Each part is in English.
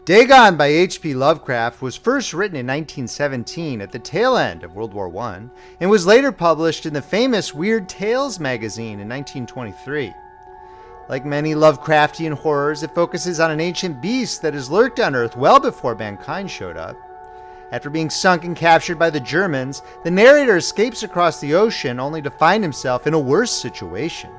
Dagon by H.P. Lovecraft was first written in 1917 at the tail end of World War I and was later published in the famous Weird Tales magazine in 1923. Like many Lovecraftian horrors, it focuses on an ancient beast that has lurked on Earth well before mankind showed up. After being sunk and captured by the Germans, the narrator escapes across the ocean only to find himself in a worse situation.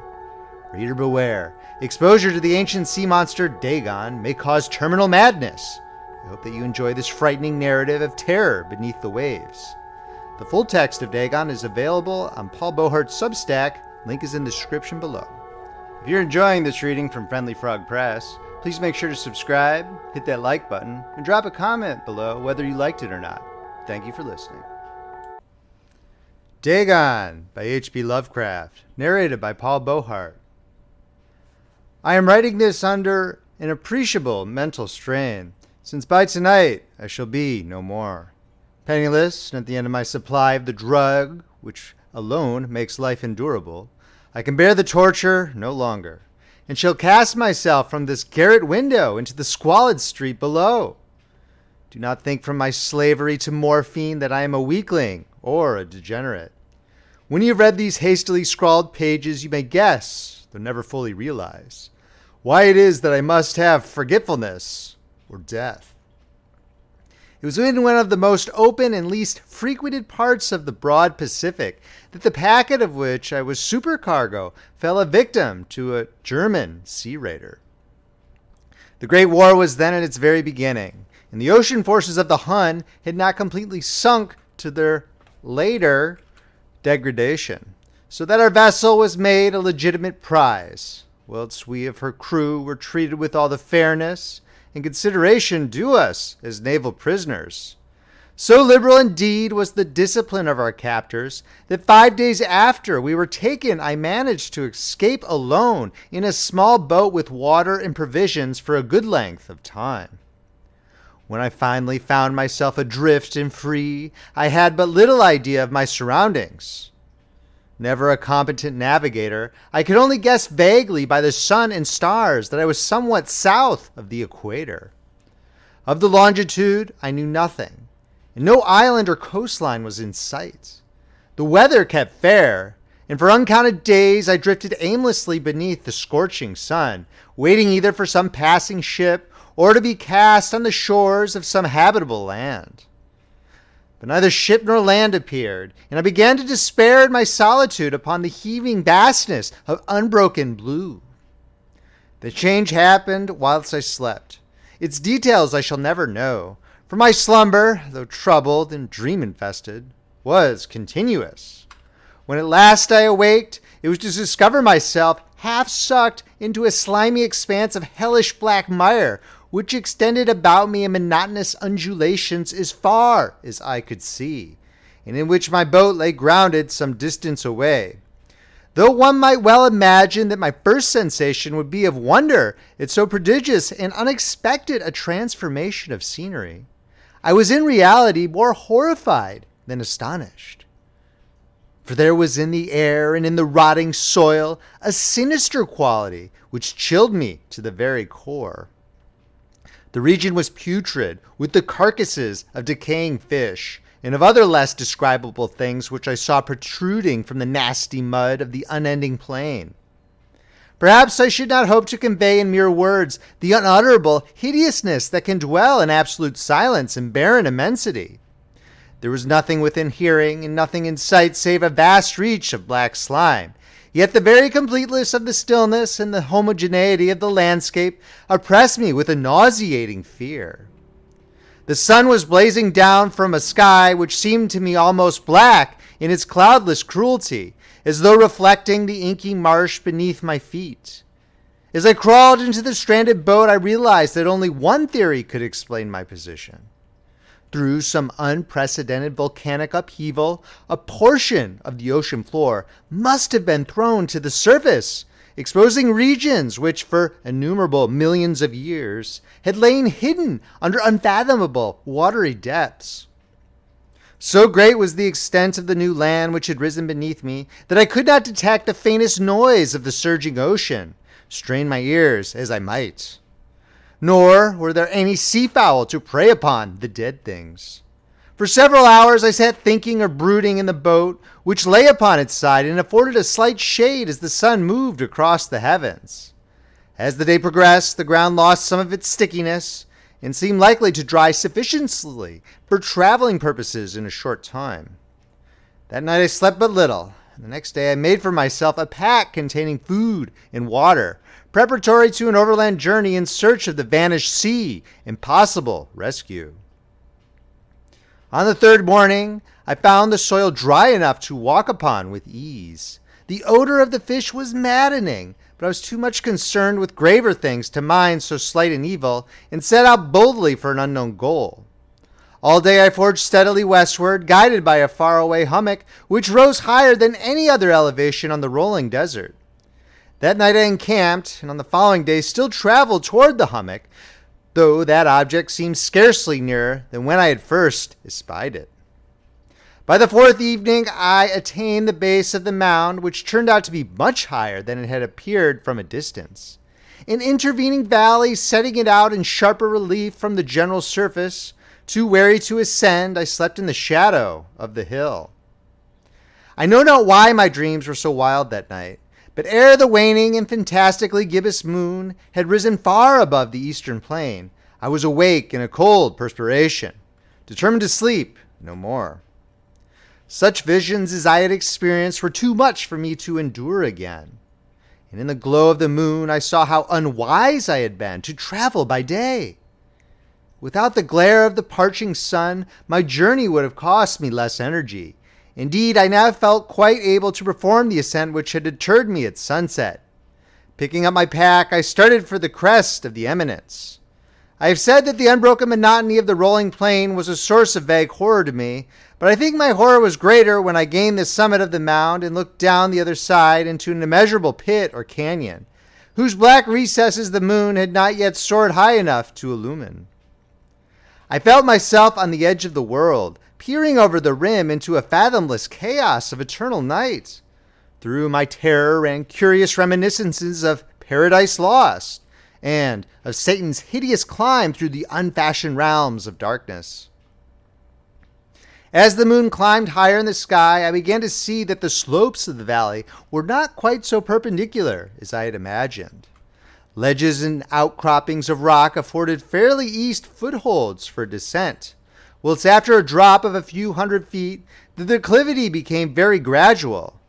Reader beware. Exposure to the ancient sea monster Dagon may cause terminal madness. I hope that you enjoy this frightening narrative of terror beneath the waves. The full text of Dagon is available on Paul Beauheart's Substack. Link is in the description below. If you're enjoying this reading from Friendly Frog Press, please make sure to subscribe, hit that like button, and drop a comment below whether you liked it or not. Thank you for listening. Dagon by H.P. Lovecraft, narrated by Paul Beauheart. I am writing this under an appreciable mental strain, since by tonight I shall be no more. Penniless and at the end of my supply of the drug, which alone makes life endurable, I can bear the torture no longer, and shall cast myself from this garret window into the squalid street below. Do not think from my slavery to morphine that I am a weakling or a degenerate. When you have read these hastily scrawled pages, you may guess, though never fully realize, why it is that I must have forgetfulness or death. It was in one of the most open and least frequented parts of the broad Pacific that the packet of which I was supercargo fell a victim to a German sea raider. The Great War was then at its very beginning, and the ocean forces of the Hun had not completely sunk to their later degradation, so that our vessel was made a legitimate prize, whilst we of her crew were treated with all the fairness and consideration due us as naval prisoners. So liberal indeed was the discipline of our captors that 5 days after we were taken, I managed to escape alone in a small boat with water and provisions for a good length of time. When I finally found myself adrift and free, I had but little idea of my surroundings. Never a competent navigator, I could only guess vaguely by the sun and stars that I was somewhat south of the equator. Of the longitude, I knew nothing, and no island or coastline was in sight. The weather kept fair, and for uncounted days I drifted aimlessly beneath the scorching sun, waiting either for some passing ship or to be cast on the shores of some habitable land. But neither ship nor land appeared, and I began to despair in my solitude upon the heaving vastness of unbroken blue. The change happened whilst I slept. Its details I shall never know, for my slumber, though troubled and dream-infested, was continuous. When at last I awaked, it was to discover myself half sucked into a slimy expanse of hellish black mire, which extended about me in monotonous undulations as far as I could see, and in which my boat lay grounded some distance away. Though one might well imagine that my first sensation would be of wonder at so prodigious and unexpected a transformation of scenery, I was in reality more horrified than astonished. For there was in the air and in the rotting soil a sinister quality which chilled me to the very core. The region was putrid, with the carcasses of decaying fish and of other less describable things which I saw protruding from the nasty mud of the unending plain. Perhaps I should not hope to convey in mere words the unutterable hideousness that can dwell in absolute silence and barren immensity. There was nothing within hearing and nothing in sight save a vast reach of black slime. Yet the very completeness of the stillness and the homogeneity of the landscape oppressed me with a nauseating fear. The sun was blazing down from a sky which seemed to me almost black in its cloudless cruelty, as though reflecting the inky marsh beneath my feet. As I crawled into the stranded boat, I realized that only one theory could explain my position. Through some unprecedented volcanic upheaval, a portion of the ocean floor must have been thrown to the surface, exposing regions which for innumerable millions of years had lain hidden under unfathomable watery depths. So great was the extent of the new land which had risen beneath me that I could not detect the faintest noise of the surging ocean, strain my ears as I might. nor were there any seafowl to prey upon the dead things. For several hours I sat thinking or brooding in the boat, which lay upon its side and afforded a slight shade as the sun moved across the heavens. As the day progressed, the ground lost some of its stickiness and seemed likely to dry sufficiently for traveling purposes in a short time. That night I slept but little. The next day I made for myself a pack containing food and water, preparatory to an overland journey in search of the vanished sea and possible rescue. On the third morning, I found the soil dry enough to walk upon with ease. The odor of the fish was maddening, but I was too much concerned with graver things to mind so slight an evil, and set out boldly for an unknown goal. All day I forged steadily westward, guided by a faraway hummock which rose higher than any other elevation on the rolling desert. That night I encamped, and on the following day still traveled toward the hummock, though that object seemed scarcely nearer than when I had first espied it. By the fourth evening I attained the base of the mound, which turned out to be much higher than it had appeared from a distance. An intervening valley setting it out in sharper relief from the general surface. Too weary to ascend, I slept in the shadow of the hill. I know not why my dreams were so wild that night, but ere the waning and fantastically gibbous moon had risen far above the eastern plain, I was awake in a cold perspiration, determined to sleep no more. Such visions as I had experienced were too much for me to endure again. And in the glow of the moon I saw how unwise I had been to travel by day. Without the glare of the parching sun, my journey would have cost me less energy. Indeed, I now felt quite able to perform the ascent which had deterred me at sunset. Picking up my pack, I started for the crest of the eminence. I have said that the unbroken monotony of the rolling plain was a source of vague horror to me, but I think my horror was greater when I gained the summit of the mound and looked down the other side into an immeasurable pit or canyon, whose black recesses the moon had not yet soared high enough to illumine. I felt myself on the edge of the world, peering over the rim into a fathomless chaos of eternal night. Through my terror ran curious reminiscences of Paradise Lost, and of Satan's hideous climb through the unfashioned realms of darkness. As the moon climbed higher in the sky, I began to see that the slopes of the valley were not quite so perpendicular as I had imagined. Ledges and outcroppings of rock afforded fairly easy footholds for descent, whilst after a drop of a few hundred feet, the declivity became very gradual.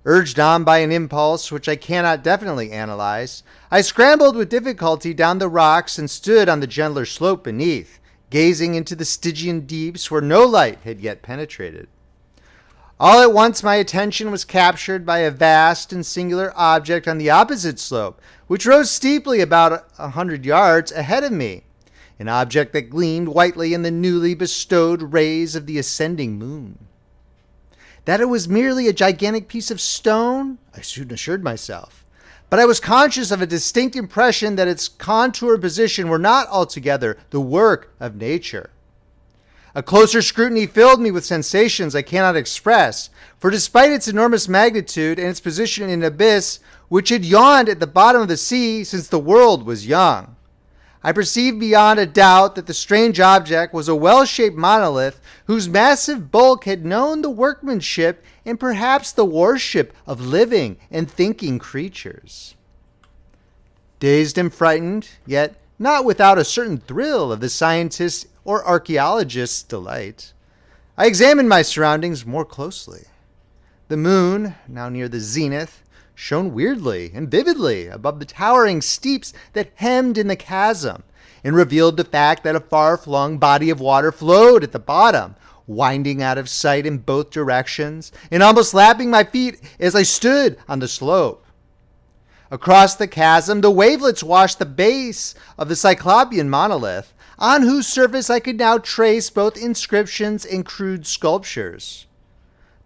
Urged on by an impulse which I cannot definitely analyze, I scrambled with difficulty down the rocks and stood on the gentler slope beneath, gazing into the Stygian deeps where no light had yet penetrated. All at once my attention was captured by a vast and singular object on the opposite slope, which rose steeply about 100 yards ahead of me, an object that gleamed whitely in the newly bestowed rays of the ascending moon. That it was merely a gigantic piece of stone, I soon assured myself, but I was conscious of a distinct impression that its contour and position were not altogether the work of nature. A closer scrutiny filled me with sensations I cannot express, for despite its enormous magnitude and its position in an abyss which had yawned at the bottom of the sea since the world was young, I perceived beyond a doubt that the strange object was a well-shaped monolith whose massive bulk had known the workmanship and perhaps the worship of living and thinking creatures. Dazed and frightened, yet not without a certain thrill of the scientist's or archaeologist's delight, I examined my surroundings more closely. The moon, now near the zenith, shone weirdly and vividly above the towering steeps that hemmed in the chasm, and revealed the fact that a far-flung body of water flowed at the bottom, winding out of sight in both directions, and almost lapping my feet as I stood on the slope. Across the chasm, the wavelets washed the base of the Cyclopean monolith, on whose surface I could now trace both inscriptions and crude sculptures.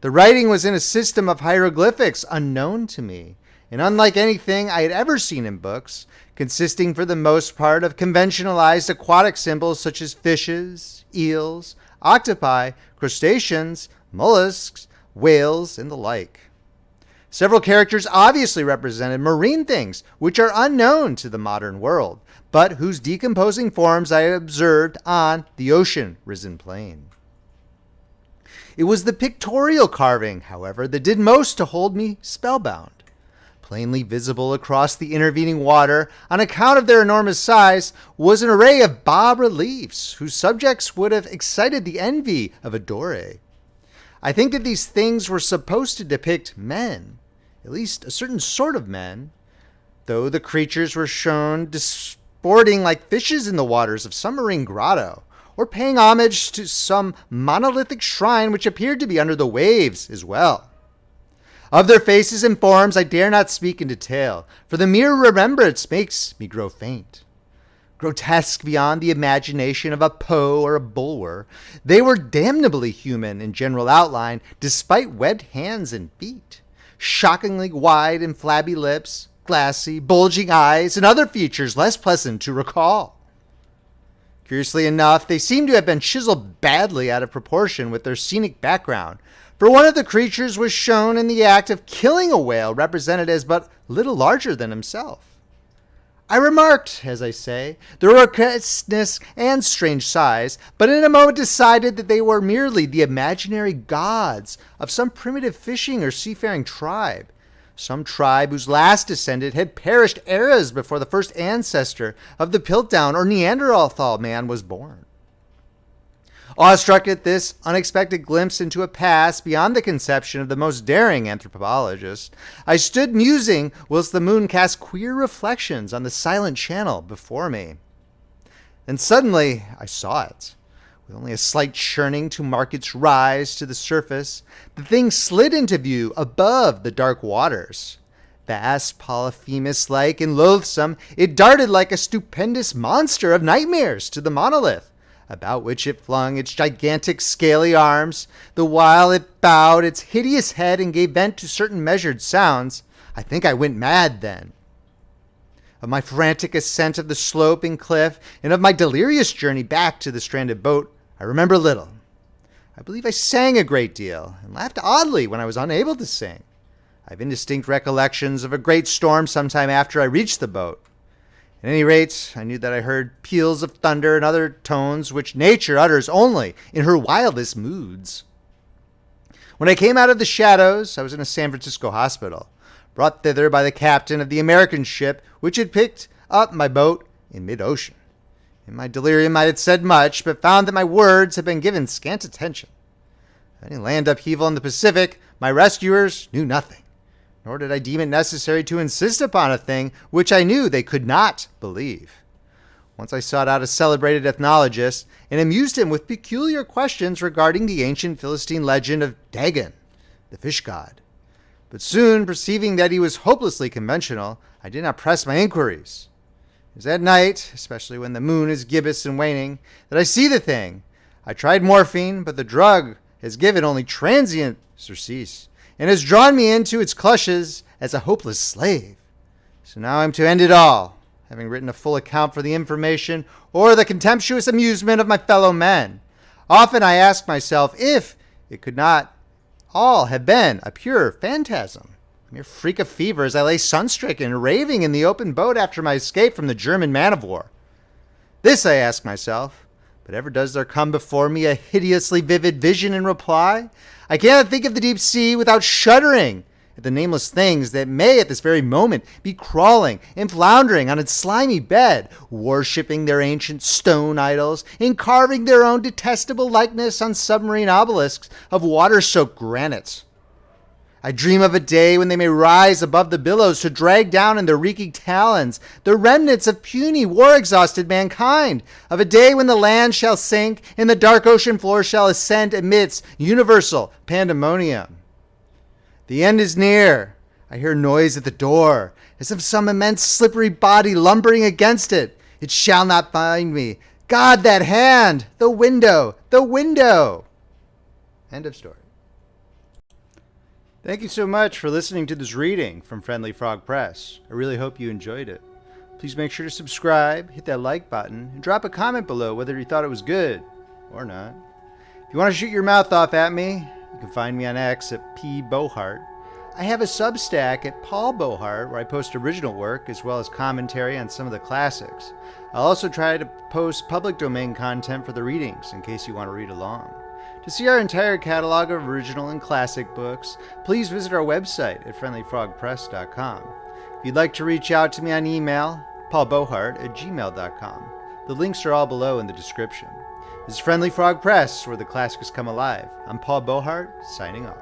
The writing was in a system of hieroglyphics unknown to me, and unlike anything I had ever seen in books, consisting for the most part of conventionalized aquatic symbols such as fishes, eels, octopi, crustaceans, mollusks, whales, and the like. Several characters obviously represented marine things, which are unknown to the modern world, but whose decomposing forms I observed on the ocean-risen plain. It was the pictorial carving, however, that did most to hold me spellbound. Plainly visible across the intervening water, on account of their enormous size, was an array of bas-reliefs whose subjects would have excited the envy of a Doré. I think that these things were supposed to depict men, at least a certain sort of men, though the creatures were shown disporting like fishes in the waters of some marine grotto, or paying homage to some monolithic shrine which appeared to be under the waves as well. Of their faces and forms I dare not speak in detail, for the mere remembrance makes me grow faint. Grotesque beyond the imagination of a Poe or a Bulwer, they were damnably human in general outline, despite webbed hands and feet, shockingly wide and flabby lips, glassy, bulging eyes, and other features less pleasant to recall. Curiously enough, they seem to have been chiseled badly out of proportion with their scenic background, for one of the creatures was shown in the act of killing a whale represented as but little larger than himself. I remarked, as I say, their grotesqueness and strange size, but in a moment decided that they were merely the imaginary gods of some primitive fishing or seafaring tribe, some tribe whose last descendant had perished eras before the first ancestor of the Piltdown or Neanderthal man was born. Awestruck at this unexpected glimpse into a past beyond the conception of the most daring anthropologist, I stood musing whilst the moon cast queer reflections on the silent channel before me. Then suddenly I saw it. With only a slight churning to mark its rise to the surface, the thing slid into view above the dark waters. Vast, Polyphemus-like, and loathsome, it darted like a stupendous monster of nightmares to the monolith, about which it flung its gigantic scaly arms, the while it bowed its hideous head and gave vent to certain measured sounds. I think I went mad then. Of my frantic ascent of the sloping cliff, and of my delirious journey back to the stranded boat, I remember little. I believe I sang a great deal, and laughed oddly when I was unable to sing. I have indistinct recollections of a great storm sometime after I reached the boat. At any rate, I knew that I heard peals of thunder and other tones which nature utters only in her wildest moods. When I came out of the shadows, I was in a San Francisco hospital, brought thither by the captain of the American ship which had picked up my boat in mid-ocean. In my delirium I had said much, but found that my words had been given scant attention. Of any land upheaval in the Pacific, my rescuers knew nothing. Nor did I deem it necessary to insist upon a thing which I knew they could not believe. Once I sought out a celebrated ethnologist and amused him with peculiar questions regarding the ancient Philistine legend of Dagon, the fish god. But soon, perceiving that he was hopelessly conventional, I did not press my inquiries. It is at night, especially when the moon is gibbous and waning, that I see the thing. I tried morphine, but the drug has given only transient surcease, and has drawn me into its clutches as a hopeless slave. So now I'm to end it all, having written a full account for the information or the contemptuous amusement of my fellow men. Often I ask myself if it could not all have been a pure phantasm, a mere freak of fever as I lay sunstricken and raving in the open boat after my escape from the German man-of-war. This I ask myself, but ever does there come before me a hideously vivid vision in reply? I cannot think of the deep sea without shuddering at the nameless things that may at this very moment be crawling and floundering on its slimy bed, worshipping their ancient stone idols and carving their own detestable likeness on submarine obelisks of water-soaked granite. I dream of a day when they may rise above the billows to drag down in their reeking talons the remnants of puny, war-exhausted mankind, of a day when the land shall sink and the dark ocean floor shall ascend amidst universal pandemonium. The end is near. I hear noise at the door, as of some immense slippery body lumbering against it. It shall not find me. God, that hand! The window! The window! End of story. Thank you so much for listening to this reading from Friendly Frog Press. I really hope you enjoyed it. Please make sure to subscribe, hit that like button, and drop a comment below whether you thought it was good or not. If you want to shoot your mouth off at me, you can find me on X at Beauheart. I have a Substack at Paul Beauheart where I post original work as well as commentary on some of the classics. I'll also try to post public domain content for the readings in case you want to read along. To see our entire catalog of original and classic books, please visit our website at friendlyfrogpress.com. If you'd like to reach out to me on email, paulbeauheart@gmail.com. The links are all below in the description. This is Friendly Frog Press, where the classics come alive. I'm Paul Beauheart, signing off.